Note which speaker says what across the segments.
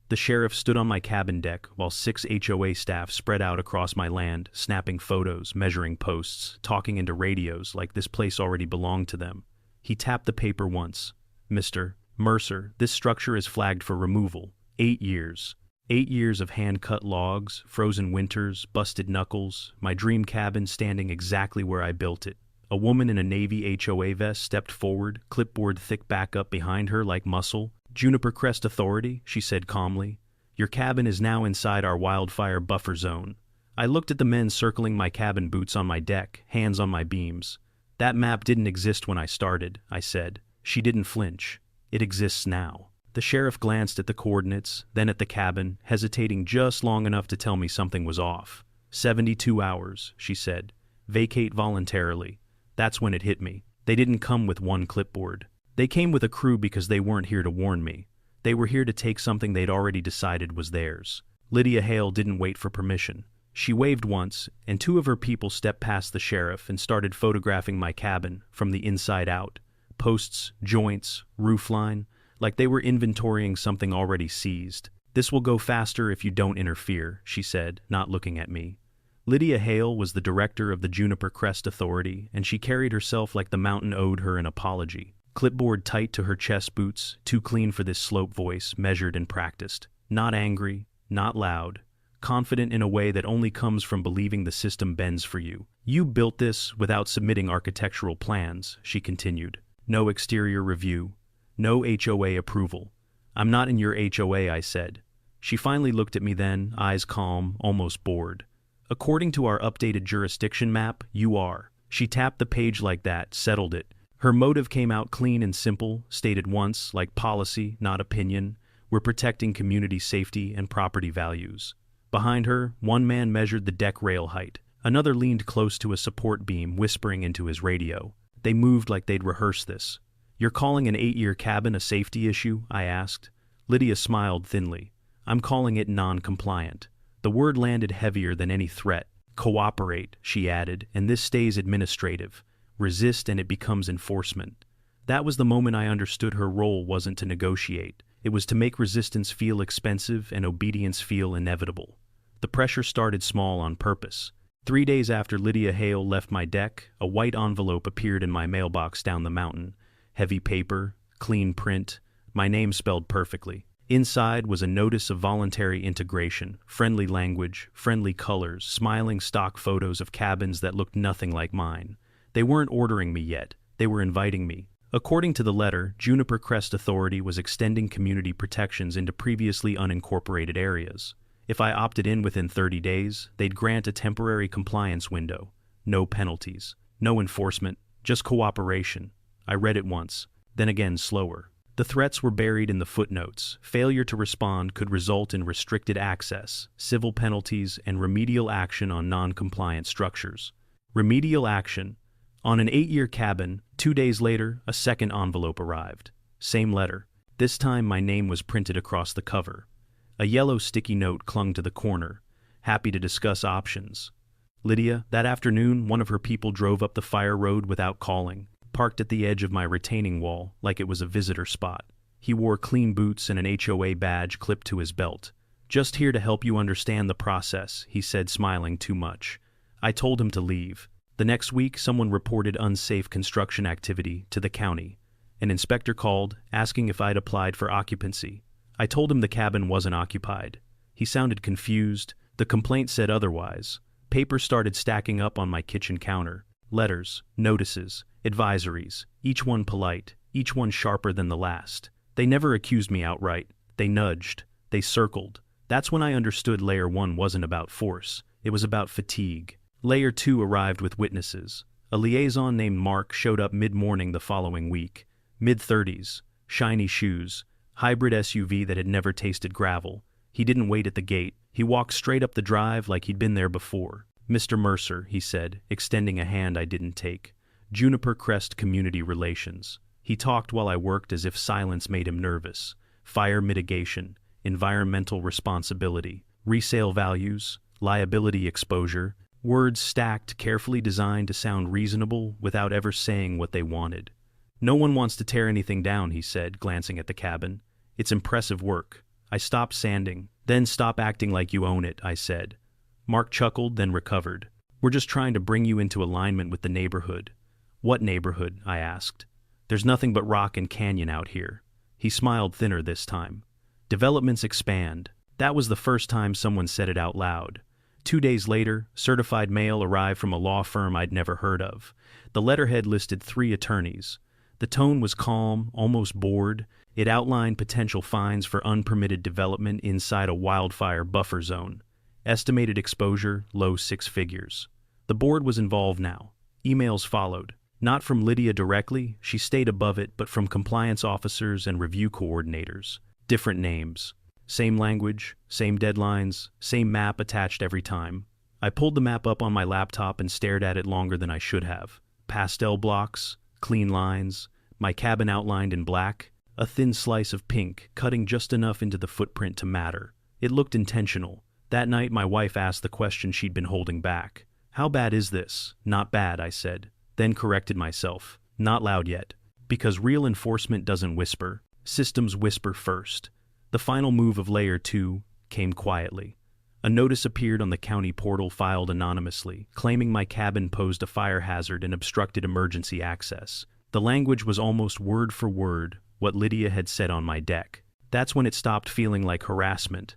Speaker 1: The sheriff stood on my cabin deck while 6 HOA staff spread out across my land, snapping photos, measuring posts, talking into radios like this place already belonged to them. He tapped the paper once. "Mr. Mercer, this structure is flagged for removal. 8 years. 8 years of hand-cut logs, frozen winters, busted knuckles, my dream cabin standing exactly where I built it." A woman in a Navy HOA vest stepped forward, clipboard thick back up behind her like muscle. "Juniper Crest Authority," she said calmly. "Your cabin is now inside our wildfire buffer zone." I looked at the men circling my cabin, boots on my deck, hands on my beams. "That map didn't exist when I started," I said. She didn't flinch. "It exists now." The sheriff glanced at the coordinates, then at the cabin, hesitating just long enough to tell me something was off. 72 hours, she said. "Vacate voluntarily." That's when it hit me. They didn't come with one clipboard. They came with a crew because they weren't here to warn me. They were here to take something they'd already decided was theirs. Lydia Hale didn't wait for permission. She waved once, and 2 of her people stepped past the sheriff and started photographing my cabin from the inside out. Posts, joints, roofline, like they were inventorying something already seized. "This will go faster if you don't interfere," she said, not looking at me. Lydia Hale was the director of the Juniper Crest Authority, and she carried herself like the mountain owed her an apology. Clipboard tight to her chest boots, too clean for this slope voice, measured and practiced. Not angry, not loud. Confident in a way that only comes from believing the system bends for you. "You built this without submitting architectural plans," she continued. "No exterior review. No HOA approval." "I'm not in your HOA," I said. She finally looked at me then, eyes calm, almost bored. "According to our updated jurisdiction map, you are." She tapped the page like that, settled it. Her motive came out clean and simple, stated once, like policy, not opinion. "We're protecting community safety and property values." Behind her, one man measured the deck rail height. Another leaned close to a support beam, whispering into his radio. They moved like they'd rehearsed this. "You're calling an 8-year cabin a safety issue?" I asked. Lydia smiled thinly. "I'm calling it non-compliant." The word landed heavier than any threat. "Cooperate," she added, "and this stays administrative. Resist and it becomes enforcement." That was the moment I understood her role wasn't to negotiate. It was to make resistance feel expensive and obedience feel inevitable. The pressure started small on purpose. 3 days after Lydia Hale left my deck, a white envelope appeared in my mailbox down the mountain. Heavy paper, clean print, my name spelled perfectly. Inside was a notice of voluntary integration, friendly language, friendly colors, smiling stock photos of cabins that looked nothing like mine. They weren't ordering me yet, they were inviting me. According to the letter, Juniper Crest Authority was extending community protections into previously unincorporated areas. If I opted in within 30 days, they'd grant a temporary compliance window. No penalties, no enforcement, just cooperation. I read it once, then again slower. The threats were buried in the footnotes. Failure to respond could result in restricted access, civil penalties, and remedial action on non-compliant structures. Remedial action. On an 8-year cabin, 2 days later, a second envelope arrived. Same letter. This time my name was printed across the cover. A yellow sticky note clung to the corner. "Happy to discuss options." Lydia, that afternoon, one of her people drove up the fire road without calling, parked at the edge of my retaining wall like it was a visitor spot. He wore clean boots and an HOA badge clipped to his belt. "Just here to help you understand the process," he said, smiling too much. I told him to leave. The next week, someone reported unsafe construction activity to the county. An inspector called, asking if I'd applied for occupancy. I told him the cabin wasn't occupied. He sounded confused. The complaint said otherwise. Papers started stacking up on my kitchen counter. Letters, notices, advisories, each one polite, each one sharper than the last. They never accused me outright. They nudged. They circled. That's when I understood Layer 1 wasn't about force. It was about fatigue. Layer 2 arrived with witnesses. A liaison named Mark showed up mid-morning the following week. Mid-30s, shiny shoes, hybrid SUV that had never tasted gravel. He didn't wait at the gate. He walked straight up the drive like he'd been there before. "Mr. Mercer," he said, extending a hand I didn't take. "Juniper Crest Community Relations." He talked while I worked as if silence made him nervous. Fire mitigation, environmental responsibility, resale values, liability exposure. Words stacked, carefully designed to sound reasonable without ever saying what they wanted. "No one wants to tear anything down," he said, glancing at the cabin. "It's impressive work. I stopped sanding. Then stop acting like you own it, I said. Mark chuckled, then recovered. We're just trying to bring you into alignment with the neighborhood. What neighborhood? I asked. There's nothing but rock and canyon out here. He smiled thinner this time. Developments expand. That was the first time someone said it out loud. 2 days later, certified mail arrived from a law firm I'd never heard of. The letterhead listed 3 attorneys. The tone was calm, almost bored. It outlined potential fines for unpermitted development inside a wildfire buffer zone. Estimated exposure, low 6 figures. The board was involved now. Emails followed. Not from Lydia directly, she stayed above it, but from compliance officers and review coordinators. Different names. Same language, same deadlines, same map attached every time. I pulled the map up on my laptop and stared at it longer than I should have. Pastel blocks, clean lines, my cabin outlined in black, a thin slice of pink cutting just enough into the footprint to matter. It looked intentional. That night my wife asked the question she'd been holding back. How bad is this? Not bad, I said. Then corrected myself. Not loud yet. Because real enforcement doesn't whisper. Systems whisper first. The final move of Layer 2 came quietly. A notice appeared on the county portal filed anonymously, claiming my cabin posed a fire hazard and obstructed emergency access. The language was almost word for word what Lydia had said on my deck. That's when it stopped feeling like harassment.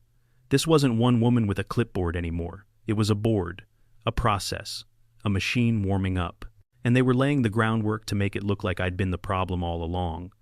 Speaker 1: This wasn't one woman with a clipboard anymore. It was a board, a process, a machine warming up. And they were laying the groundwork to make it look like I'd been the problem all along.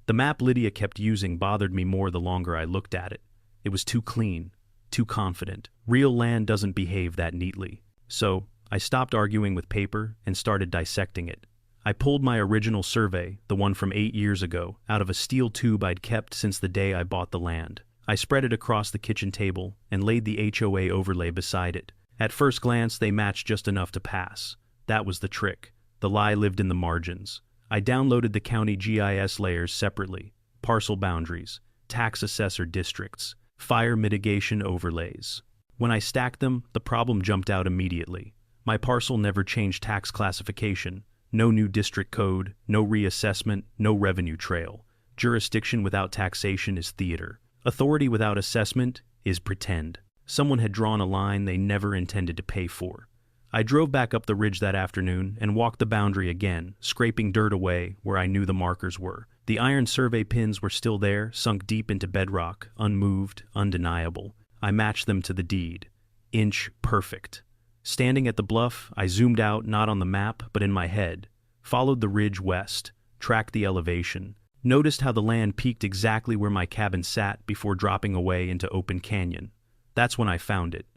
Speaker 1: The map Lydia kept using bothered me more the longer I looked at it. It was too clean, too confident. Real land doesn't behave that neatly. So, I stopped arguing with paper and started dissecting it. I pulled my original survey, the one from 8 years ago, out of a steel tube I'd kept since the day I bought the land. I spread it across the kitchen table and laid the HOA overlay beside it. At first glance, they matched just enough to pass. That was the trick. The lie lived in the margins. I downloaded the county GIS layers separately. Parcel boundaries, tax assessor districts, fire mitigation overlays. When I stacked them, the problem jumped out immediately. My parcel never changed tax classification. No new district code, no reassessment, no revenue trail. Jurisdiction without taxation is theater. Authority without assessment is pretend. Someone had drawn a line they never intended to pay for. I drove back up the ridge that afternoon and walked the boundary again, scraping dirt away where I knew the markers were. The iron survey pins were still there, sunk deep into bedrock, unmoved, undeniable. I matched them to the deed. Inch perfect. Standing at the bluff, I zoomed out, not on the map, but in my head. Followed the ridge west, tracked the elevation. Noticed how the land peaked exactly where my cabin sat before dropping away into open canyon. That's when I found it.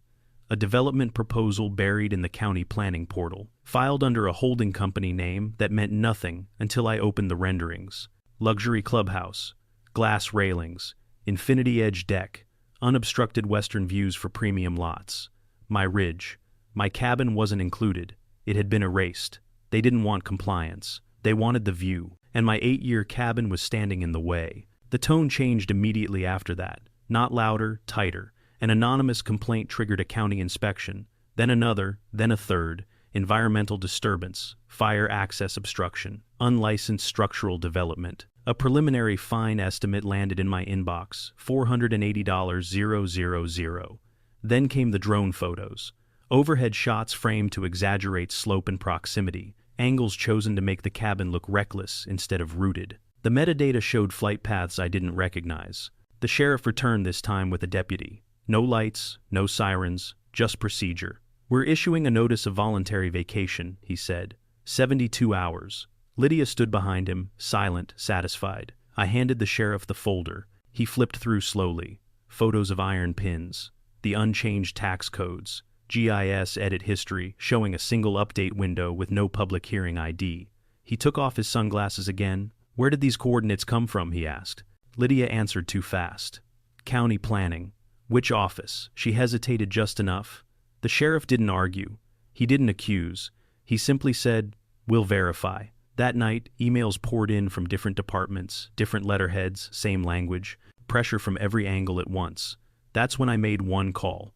Speaker 1: A development proposal buried in the county planning portal, filed under a holding company name that meant nothing until I opened the renderings. Luxury clubhouse, glass railings, infinity edge deck, unobstructed western views for premium lots. My ridge. My cabin wasn't included. It had been erased. They didn't want compliance. They wanted the view, and my 8-year cabin was standing in the way. The tone changed immediately after that. Not louder, tighter. An anonymous complaint triggered a county inspection, then another, then a third. Environmental disturbance, fire access obstruction, unlicensed structural development. A preliminary fine estimate landed in my inbox, $480,000. Then came the drone photos. Overhead shots framed to exaggerate slope and proximity, angles chosen to make the cabin look reckless instead of rooted. The metadata showed flight paths I didn't recognize. The sheriff returned this time with a deputy. No lights, no sirens, just procedure. We're issuing a notice of voluntary vacation, he said. 72 hours. Lydia stood behind him, silent, satisfied. I handed the sheriff the folder. He flipped through slowly. Photos of iron pins, the unchanged tax codes, GIS edit history showing a single update window with no public hearing ID. He took off his sunglasses again. Where did these coordinates come from, he asked. Lydia answered too fast. County planning. Which office? She hesitated just enough. The sheriff didn't argue. He didn't accuse. He simply said, "We'll verify." That night, emails poured in from different departments, different letterheads, same language, pressure from every angle at once. That's when I made one call.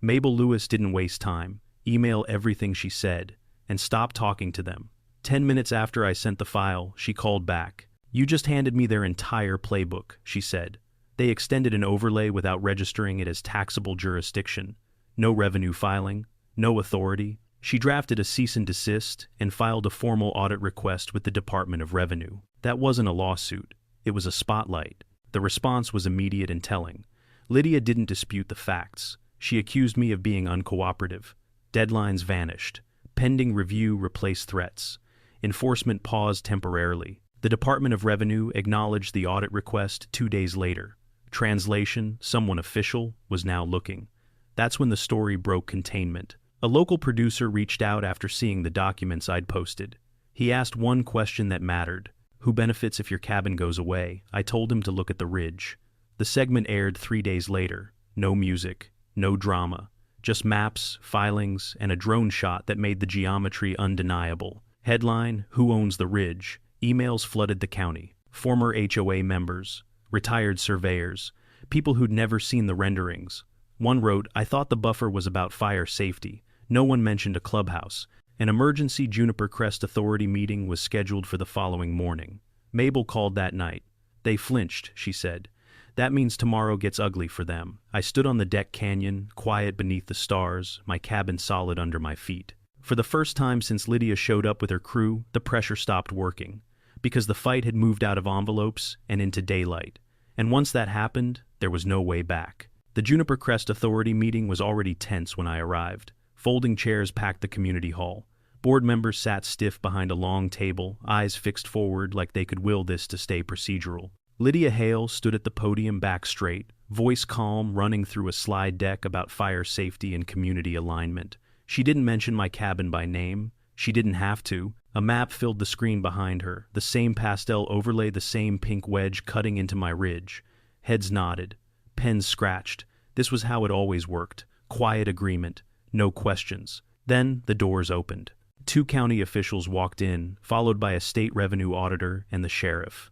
Speaker 1: Mabel Lewis didn't waste time. Email everything she said, and stop talking to them. 10 minutes after I sent the file, she called back. "You just handed me their entire playbook," she said. They extended an overlay without registering it as taxable jurisdiction. No revenue filing, no authority. She drafted a cease and desist and filed a formal audit request with the Department of Revenue. That wasn't a lawsuit. It was a spotlight. The response was immediate and telling. Lydia didn't dispute the facts. She accused me of being uncooperative. Deadlines vanished. Pending review replaced threats. Enforcement paused temporarily. The Department of Revenue acknowledged the audit request 2 days later. Translation, someone official, was now looking. That's when the story broke containment. A local producer reached out after seeing the documents I'd posted. He asked one question that mattered. Who benefits if your cabin goes away? I told him to look at the ridge. The segment aired 3 days later. No music, no drama. Just maps, filings, and a drone shot that made the geometry undeniable. Headline, Who owns the ridge? Emails flooded the county. Former HOA members, retired surveyors, people who'd never seen the renderings. One wrote, I thought the buffer was about fire safety. No one mentioned a clubhouse. An emergency Juniper Crest Authority meeting was scheduled for the following morning. Mabel called that night. They flinched, she said. That means tomorrow gets ugly for them. I stood on the deck canyon, quiet beneath the stars, my cabin solid under my feet. For the first time since Lydia showed up with her crew, the pressure stopped working. Because the fight had moved out of envelopes and into daylight. And once that happened, there was no way back. The Juniper Crest Authority meeting was already tense when I arrived. Folding chairs packed the community hall. Board members sat stiff behind a long table, eyes fixed forward like they could will this to stay procedural. Lydia Hale stood at the podium back straight, voice calm, running through a slide deck about fire safety and community alignment. She didn't mention my cabin by name. She didn't have to. A map filled the screen behind her, the same pastel overlay, the same pink wedge cutting into my ridge. Heads nodded. Pens scratched. This was how it always worked. Quiet agreement. No questions. Then the doors opened. 2 county officials walked in, followed by a state revenue auditor and the sheriff.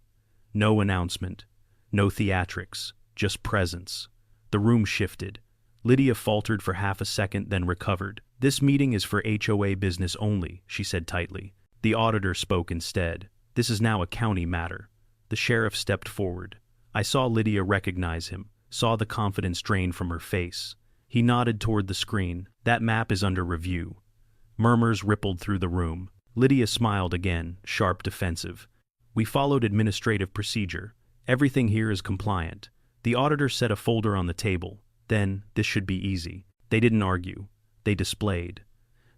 Speaker 1: No announcement. No theatrics. Just presence. The room shifted. Lydia faltered for half a second, then recovered. This meeting is for HOA business only, she said tightly. The auditor spoke instead. This is now a county matter. The sheriff stepped forward. I saw Lydia recognize him, saw the confidence drain from her face. He nodded toward the screen. That map is under review. Murmurs rippled through the room. Lydia smiled again, sharp, defensive. We followed administrative procedure. Everything here is compliant. The auditor set a folder on the table. Then, this should be easy. They didn't argue. They displayed.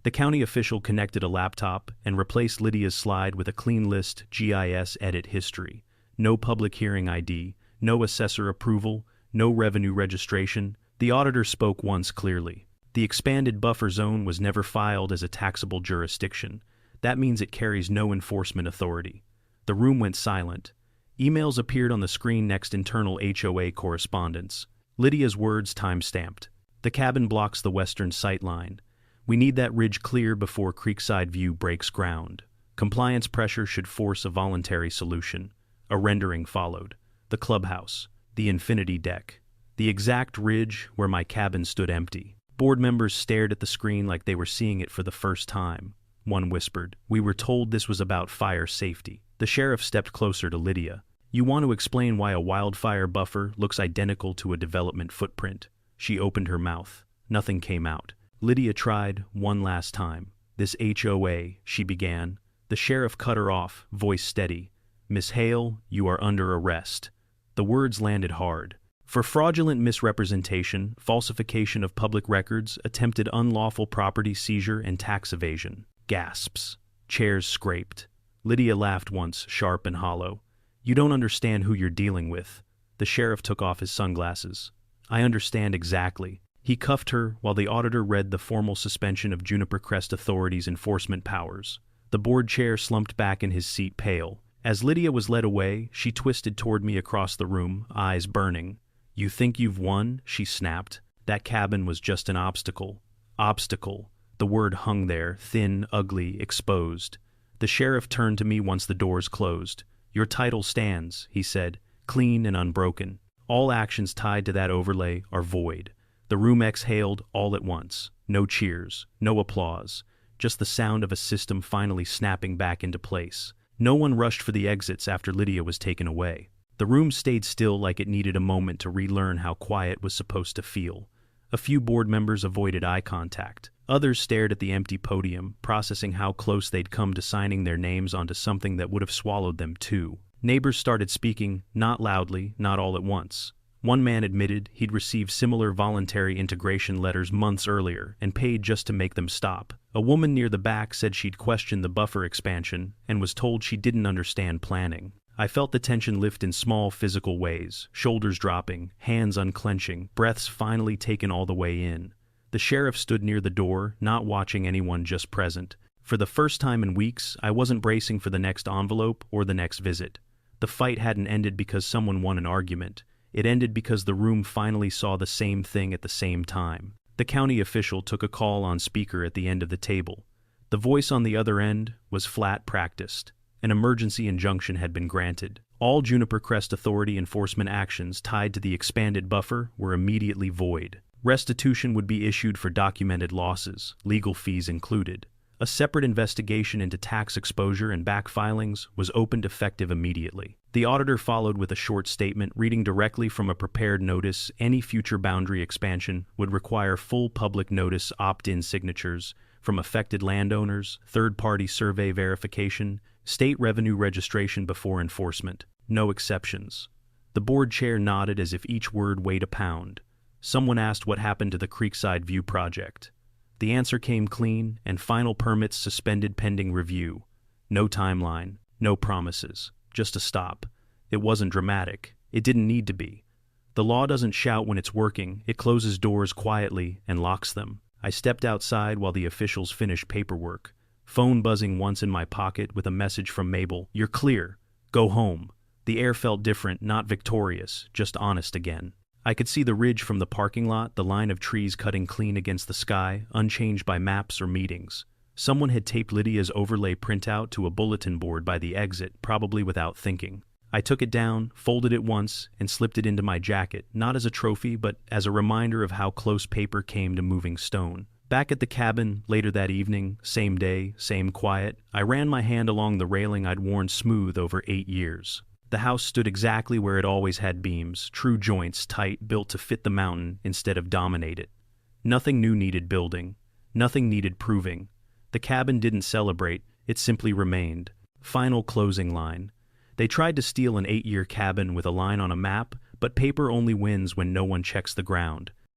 Speaker 1: The county official connected a laptop and replaced Lydia's slide with a clean list GIS edit history. No public hearing ID, no assessor approval, no revenue registration. The auditor spoke once clearly. The expanded buffer zone was never filed as a taxable jurisdiction. That means it carries no enforcement authority. The room went silent. Emails appeared on the screen next internal HOA correspondence. Lydia's words time-stamped. The cabin blocks the western sight line. We need that ridge clear before Creekside View breaks ground. Compliance pressure should force a voluntary solution. A rendering followed. The clubhouse. The infinity deck. The exact ridge where my cabin stood empty. Board members stared at the screen like they were seeing it for the first time. One whispered, "We were told this was about fire safety." The sheriff stepped closer to Lydia. "You want to explain why a wildfire buffer looks identical to a development footprint?" She opened her mouth. Nothing came out. Lydia tried one last time. "This HOA," she began. The sheriff cut her off, voice steady. "Miss Hale, you are under arrest." The words landed hard. "For fraudulent misrepresentation, falsification of public records, attempted unlawful property seizure, and tax evasion." Gasps. Chairs scraped. Lydia laughed once, sharp and hollow. "You don't understand who you're dealing with." The sheriff took off his sunglasses. "I understand exactly." He cuffed her while the auditor read the formal suspension of Juniper Crest Authority's enforcement powers. The board chair slumped back in his seat, pale. As Lydia was led away, she twisted toward me across the room, eyes burning. "You think you've won?" she snapped. "That cabin was just an obstacle." Obstacle. The word hung there, thin, ugly, exposed. The sheriff turned to me once the doors closed. "Your title stands," he said, "clean and unbroken. All actions tied to that overlay are void." The room exhaled all at once. No cheers, no applause, just the sound of a system finally snapping back into place. No one rushed for the exits after Lydia was taken away. The room stayed still like it needed a moment to relearn how quiet was supposed to feel. A few board members avoided eye contact. Others stared at the empty podium, processing how close they'd come to signing their names onto something that would have swallowed them too. Neighbors started speaking, not loudly, not all at once. One man admitted he'd received similar voluntary integration letters months earlier and paid just to make them stop. A woman near the back said she'd questioned the buffer expansion and was told she didn't understand planning. I felt the tension lift in small physical ways, shoulders dropping, hands unclenching, breaths finally taken all the way in. The sheriff stood near the door, not watching anyone, just present. For the first time in weeks, I wasn't bracing for the next envelope or the next visit. The fight hadn't ended because someone won an argument. It ended because the room finally saw the same thing at the same time. The county official took a call on speaker at the end of the table. The voice on the other end was flat practiced. An emergency injunction had been granted. All Juniper Crest Authority enforcement actions tied to the expanded buffer were immediately void. Restitution would be issued for documented losses, legal fees included. A separate investigation into tax exposure and back filings was opened effective immediately. The auditor followed with a short statement reading directly from a prepared notice. Any future boundary expansion would require full public notice, opt-in signatures from affected landowners, third-party survey verification, state revenue registration before enforcement. No exceptions. The board chair nodded as if each word weighed a pound. Someone asked what happened to the Creekside View project. The answer came clean, and final permits suspended pending review. No timeline, no promises, just a stop. It wasn't dramatic. It didn't need to be. The law doesn't shout when it's working. It closes doors quietly and locks them. I stepped outside while the officials finished paperwork. Phone buzzing once in my pocket with a message from Mabel. "You're clear. Go home." The air felt different, not victorious, just honest again. I could see the ridge from the parking lot, the line of trees cutting clean against the sky, unchanged by maps or meetings. Someone had taped Lydia's overlay printout to a bulletin board by the exit, probably without thinking. I took it down, folded it once, and slipped it into my jacket, not as a trophy, but as a reminder of how close paper came to moving stone. Back at the cabin, later that evening, same day, same quiet, I ran my hand along the railing I'd worn smooth over 8 years. The house stood exactly where it always had beams, true joints, tight, built to fit the mountain instead of dominate it. Nothing new needed building. Nothing needed proving. The cabin didn't celebrate, it simply remained. Final closing line. They tried to steal an 8-year cabin with a line on a map, but paper only wins when no one checks the ground.